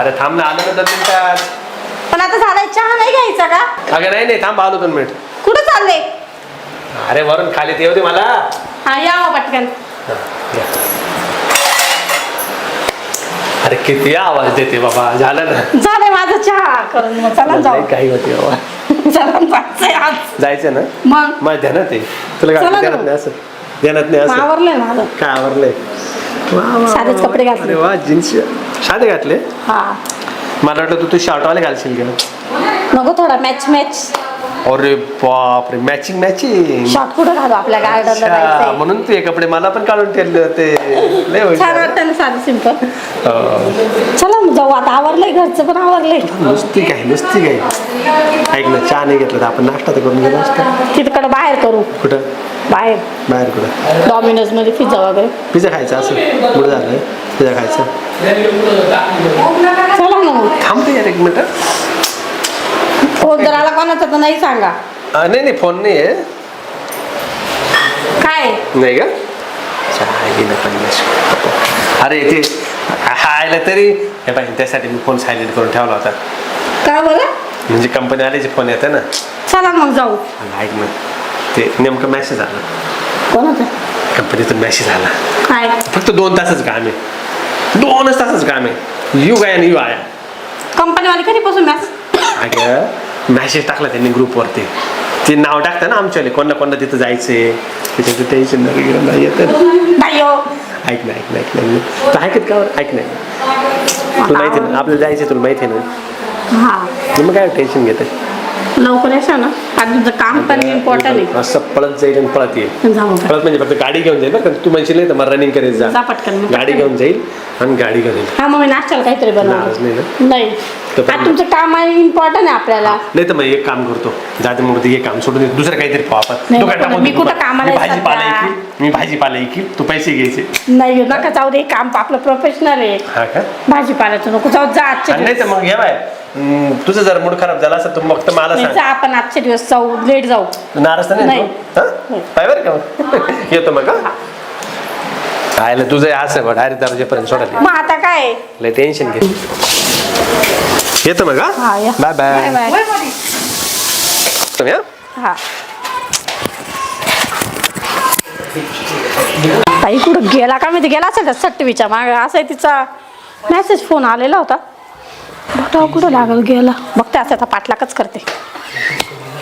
अरे थांब ना, आलं ना 2 मिनिटात. पण आता झालाय, चहा नाही घ्यायचा का? अगं नाही थांब, आलो 2 मिनिट. कुठं चालले? अरे वरून खाली येऊ दे मला. हा या हो पटकन. अरे किती आवाज देते बाबा. झालं ना, झालंय माझं चहा करून. मग चला जाऊ. काही होते बाबा. चला जायचंय आज. जायचं ना. मग ध्यानात आहे तुला. काय चला ध्यानात नाही असं? ध्यानात नाही असं? आवरलंय माझं. काय आवरलंय? साधेच कपडे घातले. अरे वा, जीन्स साधे घातले. हा मला वाटलं तू शॉर्टवाले घालशील का? नको, थोडा मॅच. अरे बापरे, मॅचिंग. शॉर्ट कुठं घालू, आपल्या गार्डनला जायचंय. म्हणून तू हे कपडे मला पण काढून ठेवले होते. लय होईल. छान वाटतं ना, साधं सिंपल. चला मग जाऊ आता. आवरलंय, घरचं पण आवरलंय. नुसती काय ऐक ना, चहा नाही घेतला तर आपण नाश्ता तर करून गेलो असतो. तिकडं बाहेर करू. कुठं बाहेर कुठं? डॉमिनोज मध्ये पिझ्झा वगैरे. पिझ्झा खायचा असं पुढे झालं. पिझ्झा खायचा. चला ना मग. थांबते यार 1 मिनिट. फोन जर आला कोणाचा तर नाही सांगा. नाही फोन नाही आहे. काय नाही का? चहा घेणं पण. अरे ते आयला तरी हे पाहिजे, त्यासाठी मी फोन सायलेंट करून ठेवला होता. काय बोला? म्हणजे कंपनी आल्याचे फोन येतं ना. चला मग जाऊ. ऐक ना, ते नेमकं मॅसेज आला कोणाचा? कंपनीतून. मॅसेज आला. काय? फक्त 2 तासच काम आहे. 2 तासच काम आहे. यू गाय आणि यू आया. कंपनीवाले कधीपासून मॅसेज? अगं मॅसेज टाकला त्यांनी ग्रुपवरती. ते नाव टाकतं ना आमच्यावाले, कोणा तिथं जायचंय. त्याच्यात टेन्शन नाही येतं. नाही हो. ऐक ना तू ऐकत का? ऐक नाही, तुला माहिती ना आपल्याला जायचं, तुला माहिती आहे ना. हा मग काय टेन्शन घेतं. लवकर येशा ना, कारण तुमचं काम पण इम्पॉर्टंट आहे. असं पळत जाईल आणि पळत येईल. जाऊ पळत म्हणजे फक्त गाडी घेऊन जाईल ना. तू म्हणशील नाही तर मला रनिंग करायचं जा जा. पटकन. गाडी घेऊन जाईल आणि गाडी घेऊन येईल. हा मग मी नाश्त्याला काहीतरी नाराज बनवणार. नाही ना? नाही, आता तुमचं काम आहे, इम्पॉर्टंट आहे आपल्याला. नाही तर मग एक काम करतो, जाते मग हे काम सोडून दुसरं काहीतरी पाहू आपण. नाही, दुकान टाकून मी कुठं कामाला मी भाजीपाला येईल, तू पैसे घ्यायचे. नाही नका जाऊ दे, काम आपलं प्रोफेशनल आहे. हा का? भाजीपाल्याचं नको जाऊ. जा आजच्या नाही तर दिवस. मग घ्या बाय. तुझं जर मूड खराब झाला असं तू फक्त मला नाही, सांग. जा आपण आजच्या दिवस जाऊ, लेट जाऊ. नाराज तर नाही नाही. तू? हा? पाय बरं का मग. येतो मग. खायला तुझं असं बघ, डायरेक्ट दर्जेपर्यंत सोडायला. मग आता काय? लय टेन्शन घे. येतो मग. हा या. Bye bye. तुम्ही हा ताई कुठं गेला का? मी गेला असेल त्या सट्टवीच्या मागे. असं आहे तिचा मेसेज फोन आलेला होता. बघा कुठं लागल गेला. बघते असं आता पाठलाकच करते.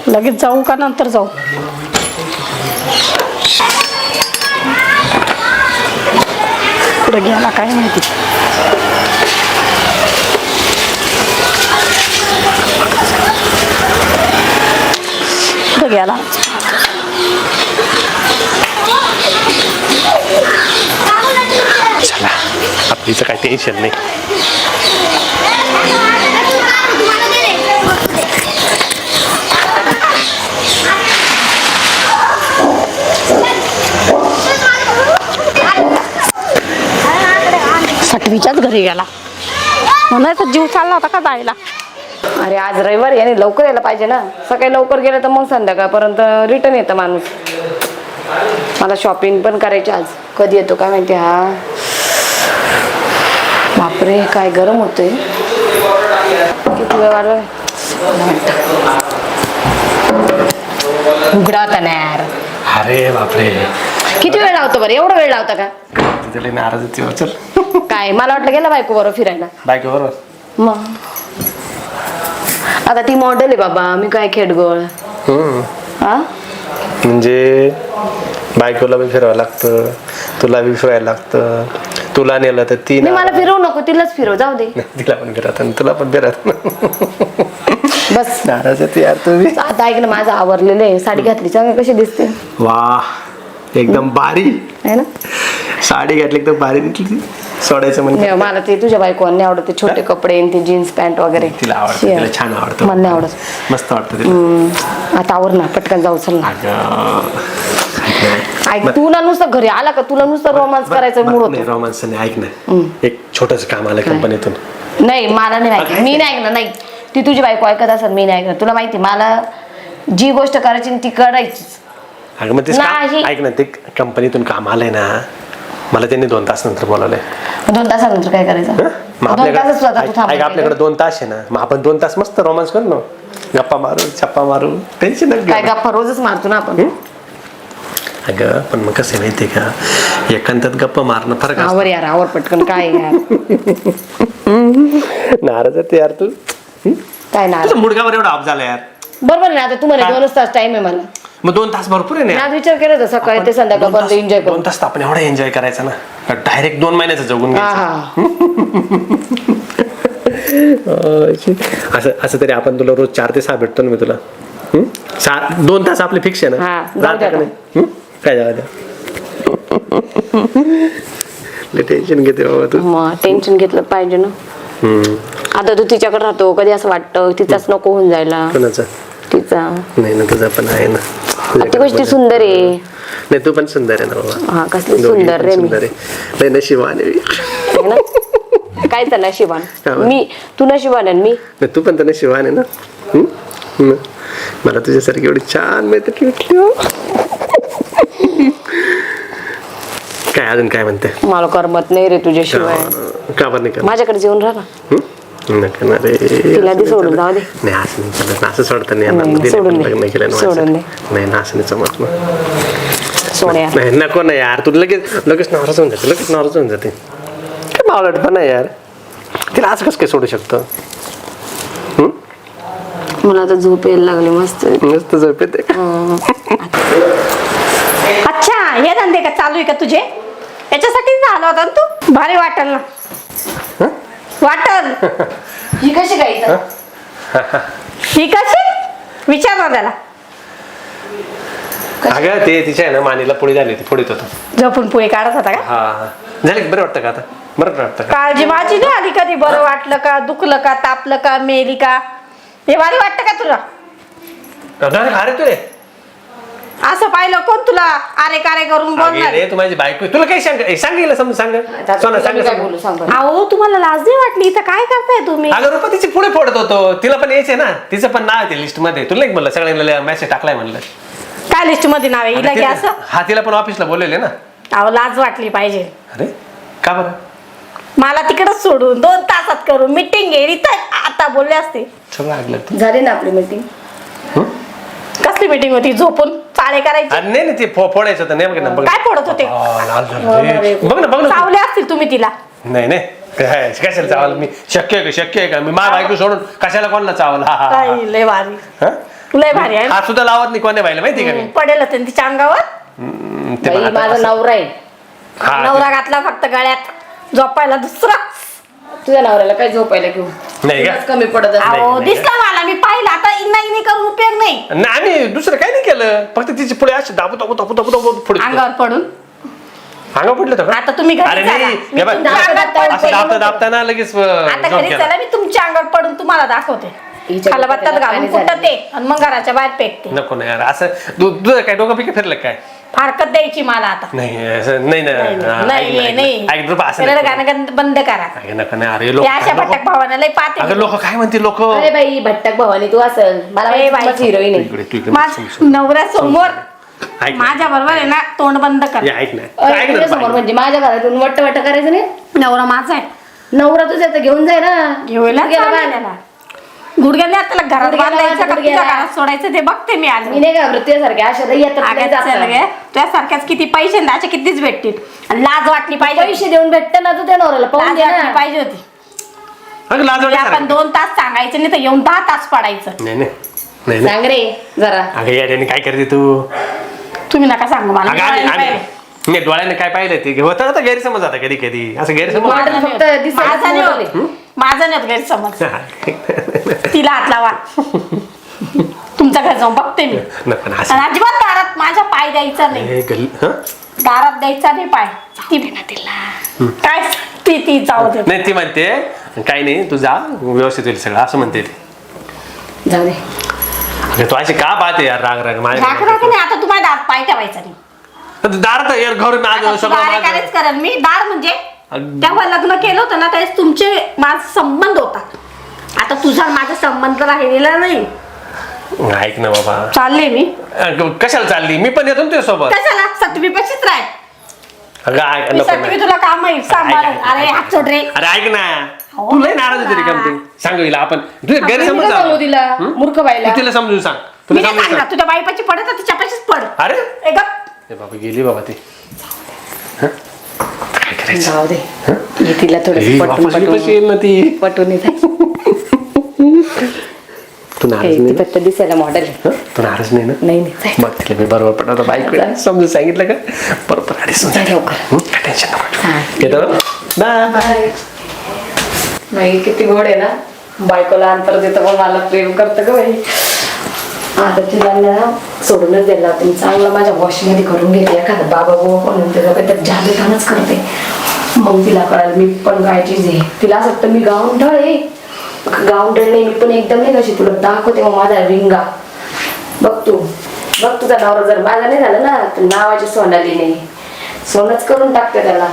लगेच जाऊ का नंतर जाऊ? कुठं गेला काय माहिती. कुठं गेला? चला, आपलीचं काय टेन्शन नाही. सटवीच्याच घरी गेला. म्हणायचं जीव चालला होता का जायला. अरे आज रविवार याने लवकर यायला पाहिजे ना. सकाळी लवकर गेलं तर मग संध्याकाळपर्यंत रिटर्न येतं माणूस. मला शॉपिंग पण करायची आज. कधी येतो काय माहिती. हा बापरे काय गरम होतंय. किती वेळ वाढलं. उघडा होता ना यार. अरे बापरे, किती वेळ लावतो बरं? एवढा वेळ लावता का? तिथे नाराज होती. चल काय मला वाटलं गेला बायको बरोबर फिरायला. बायको बरोबर. मग आता ती मॉडेल आहे बाबा, मी काय खेडगोळ. हा म्हणजे बायकोला बी फिरावं लागतं, तुला बी फिरायला लागतं. तुला नेलं तर ती नाही, मला फिरवू नको, तिलाच फिरव. जाऊ दे. तिला पण फिरत आणि तुला पण फिरत. बस नाराज आहे यार तुम्ही. आता ऐक ना, माझं आवरलेलं आहे. साडी घातली चांगली कशी दिसते. वा एकदम भारी आहे ना. साडी घातली एकदम भारी दिसली. सोडायचं म्हणजे मला ते तुझ्या बायकोने आवडते छोटे कपडे, ते जीन्स पॅन्ट वगैरे. तिला आवडतं, तिला छान आवडतं. मला नाही आवडत. मस्त वाटतं तिला. आता आवर ना, पटकन जाऊ. चल ना. ऐक, तुला नुसतं घरी आला का तुला नुसतं रोमांस करायचं मूड होतो. रोमांस नाही. ऐक ना, एक छोटस काम आलं कंपनीतून. नाही मला नाही माहिती. मी नाही ऐकणार. नाही, ती तुझी बायको ऐकत असेल. मी नाही ऐकणार. तुला माहिती मला जी गोष्ट करायची ती करायचीच. अगं मग तेच ऐक ना, ते कंपनीतून काम आलंय ना. मला त्यांनी 2 तास नंतर बोलवलंय. 2 तासानंतर काय करायचं? मग 2 तासच स्वतः तू थांबायचं. आपल्याकडे 2 तास आहे ना, मग आपण 2 तास मस्त रोमांस करू ना, गप्पा मारू छप्पा मारू, टेन्शन काय गप्पा रोजच मारतो ना आपण. अगं पण मग कसं माहितीये का, एकांतात गप्पा मारणं फरक आवर यार, आवर पटकन. काय यार नाराज आहे यार तू. काय ना, तुझा मुडगावर एवढा ऑफ झाला यार. बरोबर ना. आता तुम्हाला 2 तास टाइम आहे मला. मग 2 तास भरपूर आहे मी ना. आज विचार केला होता सकाळी ते संध्याकाळपर्यंत एन्जॉय करू. 2 तास तर आपण एवढा एन्जॉय करायचा ना, डायरेक्ट 2 महिन्याचं जगून हा घ्यायचं. हा असं असं तरी आपण तुला रोज 4 ते 6 भेटतो ना मी तुला. 2 तास आपले फिक्स आहे हा, ना. जाऊ द्या का नाही? काय जाऊ द्या. टेन्शन घेते बाबा तू. मग टेन्शन घेतलं पाहिजे ना. आता तू तिच्याकडे राहतो, कधी असं वाटतं तिचाच नको होऊन जायला. कोणाचं? तिचा नाही ना, तुझा पण आहे ना. ती गोष्टी सुंदर आहे. नाही तू पण सुंदर आहे ना बाबा. हा, कसली दोघी सुंदर पण रे मी. सुंदर आहे. नाही नशिबाने मी. आहे ना? काय तर नशिबान मी, तू नशिबान आहे मी. नाही तू पण तर नशिबाने ना. मला तुझ्यासारखी एवढी छान मैत्रीण भेटली हो. काय अजून काय म्हणते? मला करमत नाही रे तुझ्याशिवाय. का बरं नाही करत? माझ्याकडे जेवून राहा ना. नका ना रे. तिला दे सोडून, जाऊ दे. नाही असं नाही चालत ना, असं सोडता नाही येणार. नाही, मग तिने सोडून पण दे. लग्न केलं ना सोडून माझं. नाही ना, असं नाही जमत ना. सोड यार. नाही नको ना यार, तू लगेच नाराज होऊन जाते, लगेच नाराज होऊन जाते. काय मावलटपणा आहे यार, तिला असं कसं काय सोडू शकतो? मला आता झोप यायला लागली मस्त. मस्त झोप येते. अच्छा, हे धंदे का चालू आहे का तुझे? याच्यासाठीच झाला होता ना तू. भारी वाटल ना, वाटल. ही कशी काय इथं? ही कशी? विचार ना त्याला. अगं ते तिच्या आहे ना मानेला पोळी झाली होती, फोडीत होतं. झोपून पोळी काढत होता का? हा झालं की बरं वाटतं का आता? बरं वाटतं का? काळजी माझी नाही आली कधी? बरं वाटलं का? दुखलं का? तापलं का? मेली का? हे भारी वाटतं का तुला? अरे तू रे असं पाहिलं कोण तुला अरे कारे करून बोलणार? रे, तू माझी बायको आहे. तुला काही सांगितलं समजून सांग. सोना सांग. काय बोलू सांग बरं. अहो तुम्हाला लाज नाही वाटली? इथं काय करताय तुम्ही? अगं रुपा तिची पुढे फोडत होतो, तिला पण यायचंय ना, तिचं पण नाव आहे लिस्ट मध्ये. तुला एक म्हणलं सगळ्यांना मेसेज टाकलाय म्हणलं. काय लिस्ट मध्ये नाव आहे? हिला घ्या असं. हा तिला पण ऑफिसला बोललेले ना. अहो लाज वाटली पाहिजे. अरे का बरं? मला तिकडच सोडून 2 तासात करून मीटिंग घे इथं आता बोलले असते. सगळं ऐकलं तू. झाली ना आपली मीटिंग. कसली मीटिंग होती? झोपून चाळे करायची? अरे नाही ते फोडायचं होतं नाही. बघ ना, बघ ना. काय फोडत होते? लाल झालं रे. बघ ना, बघ ना. चावले असतील तुम्ही तिला. नाही नाही काय कशाला चावलं मी? शक्य आहे का मी माझ्या बायको सोडून कशाला कोणाला चावलं? हा, हा, काय लय भारी, हा. लय भारी आहे. हात सुद्धा लावत नाही कोण्या बाईला, माहिती का मी? पडेल होते ना तिच्या अंगावर. ते बाई, आता माझा असं- नवरा आहे. हा, नवरा घातला फक्त गळ्यात, झोपायला दुसरा. तुझ्या नवऱ्याला काय झोपायला घेऊ? नाही का? तुलाच कमी पडत असेल. अहो दिसला मला, मी पाहिलं. आता नाही करून उपयोग नाही. नाही आम्ही दुसरं काही नाही केलं, फक्त तिची पुढे अशी दाबू पुढे अंगावर पडून. अंगा पडलं होतं का? आता तुम्ही घरी अरे चला. नाही मी हे बघ, तुमच्या अंगावर पडून असं दाबताना लगेच आता झोप घरी गेला. चला, मी तुमच्या अंगावर पडून तुम्हाला दाखवते. हिच्या खलबत्त्यात डोक्याला घालून पाणी झालं. कुटते आणि मग घराच्या बाहेर फेकते. नको ना यार, असं तुझं काय डोकं पिके फिरलं काय? फारकत द्यायची मला आता. नाही असं नाही ना. हा, नाही ऐक रुपा असं त्याला नको. गाणं बंद करा. ऐक नका नाही. अरे ते अशा भटक भावाला लय पाहते अगं मी. लोक काय म्हणते लोक? अरे बाई, भट्टक भवानी तू असल. मला ए बाई. हिरोईन आहे. तू इकडे माझ्या नवऱ्यासमोर ऐक ना. माझ्या बरोबर आहे ना, तोंड बंद कर. हे ऐक ना. ऐक ना समोर बाई. म्हणजे माझ्या घरातून वट्ट करायचं नाही. नवरा माझा आहे. नवरा तुझ्या तर घेऊन जाय ना. घेऊला गेला बाळाला. गुडघ्याने त्याला घरात गुडघ्याला बांधायचं का गुडघ्याला. तुझ्या घरात सोडायचं ते बघते मी आज. मी नाही घाबरत तुझ्यासारखे अशा नाही येतात. तुझ्यासारख्याच किती पैसे आणि त्याचे कितीच भेटतील. आणि लाज वाटली पाहिजे. पैसे देऊन भेटते ना तू त्या नवऱ्याला पाहून लाज दे वाटली ना. पाहिजे होती. अगं लाज म्हणजे वाटायला आपण 2 तास सांगायचं नाही तर येऊन 10 तास पडायचं. नाही नाही नाही नाही. सांग रे जरा. अगं याने काय करते तू? तुम्ही नका सांगू मला. अगं डोळ्याने आम्ही पाहिलं. नाही डोळ्याने काय पाहिलं ते होतं ना, तर गैरसमज आता कधी कधी असं गैरसमज वाटत फक्त दिसायला माझा नाही समोर होत. माझा नाही होत गैरसमज. तिला हात लावा. तुमच्या घरी जाऊन बघते मी. नको ना असं. आणि अजिबात दारात माझा पाय द्यायचा नाही. हे हं? दारात द्यायचा नाही पाय. ती तिला काय ती जाऊ दे. नाही ती म्हणते काही नाही, तू जा व्यवस्थित होईल सगळं असं म्हणते ती. जाऊ दे. अगं तू अशी का पाहते यार राग राग राख माझ्या? राख नाही. आता तुम्हाला दारात पाय ठेवायचा नाही. दार तर यार घर माझं सगळं दारे माझं. कारेच करेन मी. दार म्हणजे अगं. तेव्हा लग्न केलं होतं ना त्यावेळेस तुमचे माझा संबंध होता. आता तुझा माझा संबंध राहिलेला नाही. ऐक ना बाबा, चालले मी. कशाला चालली? मी पण येतो ना तुझ्यासोबत. कशाला? सटवी पशीच राह. अगं ऐक मी नको साठी ना. तुला काम आहे सांभाळ. अरे हात सोड रे. अरे ऐक ना तू लय नाराज होती रे काम सांग हिला आपण तुझ्या घरी मी समज काय सांगू तिला मूर्ख बाईला तिला समजून सांग मी तुला नाही समजून सांगणार सांग तुझ्या बाईपाची पडत तर तिच्यापाशीच पड. अरे ए गप. ए बाबा गेली बाबा ती हं? काय करायचं जाऊ दे ये तिला थोडस ए, पटून वापस बिपस येईल ना ती पटून येते तू नाराज ती नाही ना? फक्त दिसायला मॉडेल आहे. हं? तू नाराज नाही ना नाही नाही जाय. बघ तिला मी बरोबर पडतो बाईक समजून सांगितलं का बरोबर गाडी जाय लवकर. काय टेन्शन नको हा. येतो ना बाय नाही किती गोड आहे ना बायकोला अंतर देतं पण मला प्रेम करतं ग बाई आता तिला ना सोडूनच द्यायला तुम्ही चांगलं माझ्या वॉशमध्ये करून घेते एखादा बाबा बाबा म्हणून त्याचं काहीतरी जादूगानच करते मग तिला कळाल मी पण गायचीच आहे तिला असं वाटतं मी गावंढळ आहे गावंढळ नाही मी पण एकदम नाही कशी तुला दाखवते मग माझा रिंगा बघ तुझा नवरा जर माझा नाही झाला ना तर नावाची सोनाली नाही सोनच करून टाकते त्याला